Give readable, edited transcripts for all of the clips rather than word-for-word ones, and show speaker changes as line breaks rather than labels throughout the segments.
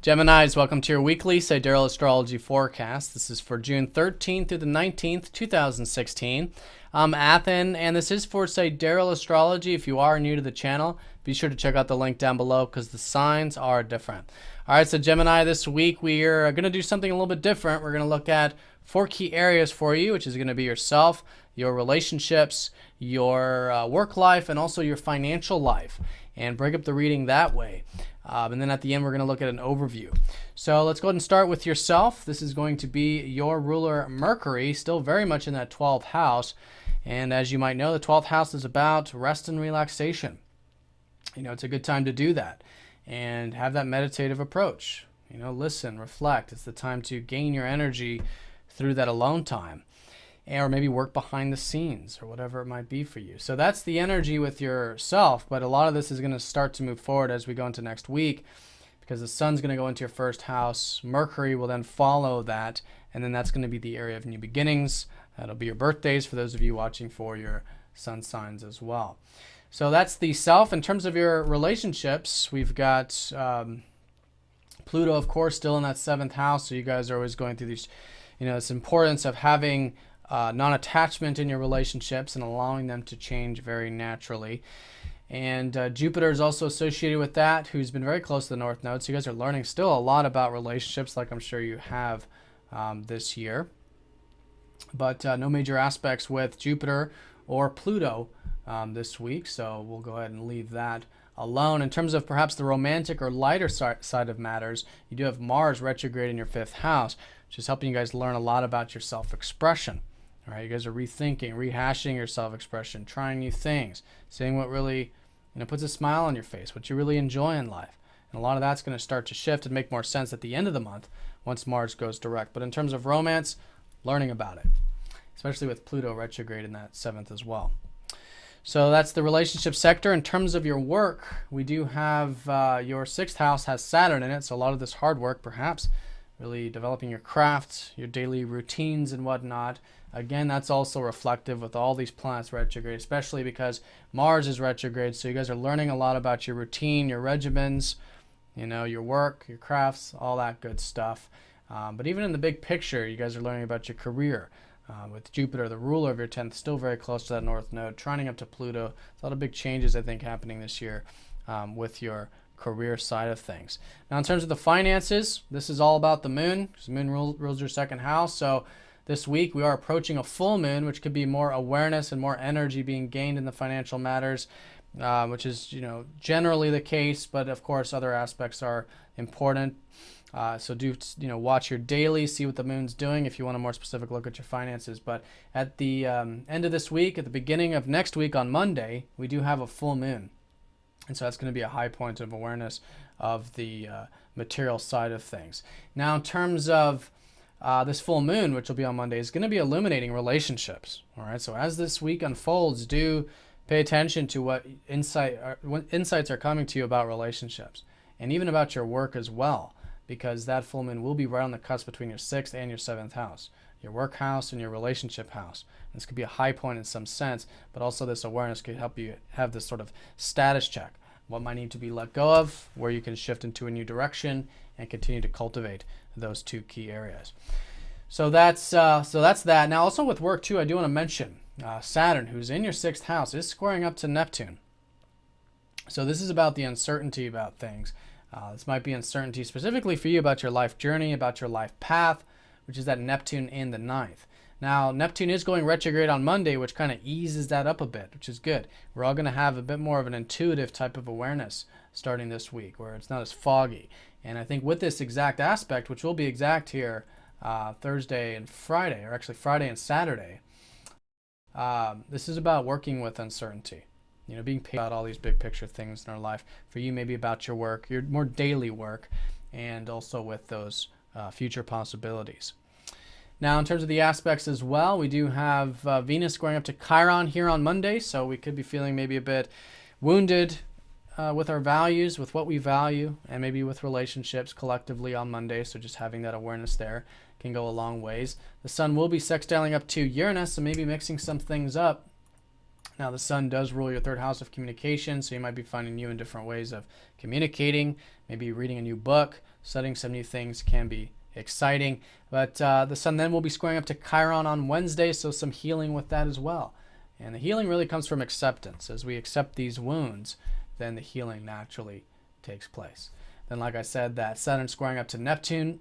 Geminis, welcome to your weekly Sidereal Astrology forecast. This is for June 13th through the 19th, 2016. I'm Athen, and this is for Sidereal Astrology. If you are new to the channel, be sure to check out the link down below because the signs are different. All right, so Gemini, this week we are going to do something a little bit different. We're going to look at 4 key areas for you, which is going to be yourself, your relationships, your work life, and also your financial life, and break up the reading that way. And then at the end, we're going to look at an overview. So let's go ahead and start with yourself. This is going to be your ruler, Mercury, still very much in that 12th house. And as you might know, the 12th house is about rest and relaxation. You know, it's a good time to do that and have that meditative approach. You know, listen, reflect. It's the time to gain your energy through that alone time, or maybe work behind the scenes or whatever it might be for you. So that's the energy with yourself, but a lot of this is going to start to move forward as we go into next week because the sun's going to go into your first house. Mercury will then follow that, and then that's going to be the area of new beginnings. That'll be your birthdays for those of you watching for your sun signs as well. So that's the self. In terms of your relationships, we've got Pluto, of course, still in that 7th house. So you guys are always going through these, you know, this importance of having non-attachment in your relationships and allowing them to change very naturally. And Jupiter is also associated with that, who's been very close to the North Node. So you guys are learning still a lot about relationships, like I'm sure you have this year. But no major aspects with Jupiter or Pluto this week, so we'll go ahead and leave that alone. In terms of perhaps the romantic or lighter side of matters, you do have Mars retrograde in your 5th house, which is helping you guys learn a lot about your self-expression. All right, you guys are rethinking, rehashing your self-expression, trying new things, seeing what really, you know, puts a smile on your face, what you really enjoy in life. And a lot of that's going to start to shift and make more sense at the end of the month once Mars goes direct. But in terms of romance, learning about it, especially with Pluto retrograde in that 7th as well. So that's the relationship sector. In terms of your work, we do have your 6th house has Saturn in it, so a lot of this hard work perhaps, really developing your craft, your daily routines and whatnot. Again, that's also reflective with all these planets retrograde, especially because Mars is retrograde. So you guys are learning a lot about your routine, your regimens, you know, your work, your crafts, all that good stuff. But even in the big picture, you guys are learning about your career. With Jupiter, the ruler of your 10th, still very close to that North Node, trining up to Pluto. There's a lot of big changes, I think, happening this year with your career side of things. Now, in terms of the finances, this is all about the moon, because the moon rules your 2nd house. So this week we are approaching a full moon, which could be more awareness and more energy being gained in the financial matters, which is, you know, generally the case, but of course other aspects are important. So do, you know, watch your daily, see what the moon's doing if you want a more specific look at your finances. But at the end of this week, at the beginning of next week on Monday, we do have a full moon. And so that's going to be a high point of awareness of the material side of things. Now, in terms of this full moon, which will be on Monday, is going to be illuminating relationships. All right. So as this week unfolds, do pay attention to what insights are coming to you about relationships and even about your work as well, because that full moon will be right on the cusp between your 6th and your 7th house, your work house and your relationship house. This could be a high point in some sense, but also this awareness could help you have this sort of status check. What might need to be let go of, where you can shift into a new direction and continue to cultivate those 2 key areas. So that's that. Now, also with work too, I do want to mention Saturn, who's in your 6th house, is squaring up to Neptune. So this is about the uncertainty about things. This might be uncertainty specifically for you about your life journey, about your life path, which is that Neptune in the 9th. Now, Neptune is going retrograde on Monday, which kind of eases that up a bit, which is good. We're all going to have a bit more of an intuitive type of awareness starting this week, where it's not as foggy. And I think with this exact aspect, which will be exact here Thursday and Friday, or actually Friday and Saturday, this is about working with uncertainty. You know, being patient about all these big picture things in our life. For you, maybe about your work, your more daily work, and also with those future possibilities. Now, in terms of the aspects as well, we do have Venus going up to Chiron here on Monday, so we could be feeling maybe a bit wounded with our values, with what we value, and maybe with relationships collectively on Monday, so just having that awareness there can go a long ways. The sun will be sextiling up to Uranus, so maybe mixing some things up. Now, the sun does rule your 3rd house of communication, so you might be finding new and different ways of communicating, maybe reading a new book, studying some new things can be exciting. But the sun then will be squaring up to Chiron on Wednesday, so some healing with that as well. And the healing really comes from acceptance. As we accept these wounds, then the healing naturally takes place. Then, like I said, that Saturn squaring up to Neptune,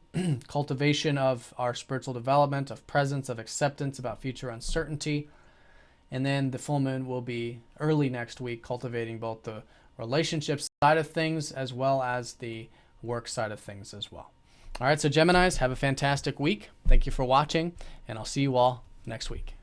cultivation of our spiritual development, of presence, of acceptance about future uncertainty. And then the full moon will be early next week, cultivating both the relationship side of things as well as the work side of things as well. All right, so Geminis, have a fantastic week. Thank you for watching, and I'll see you all next week.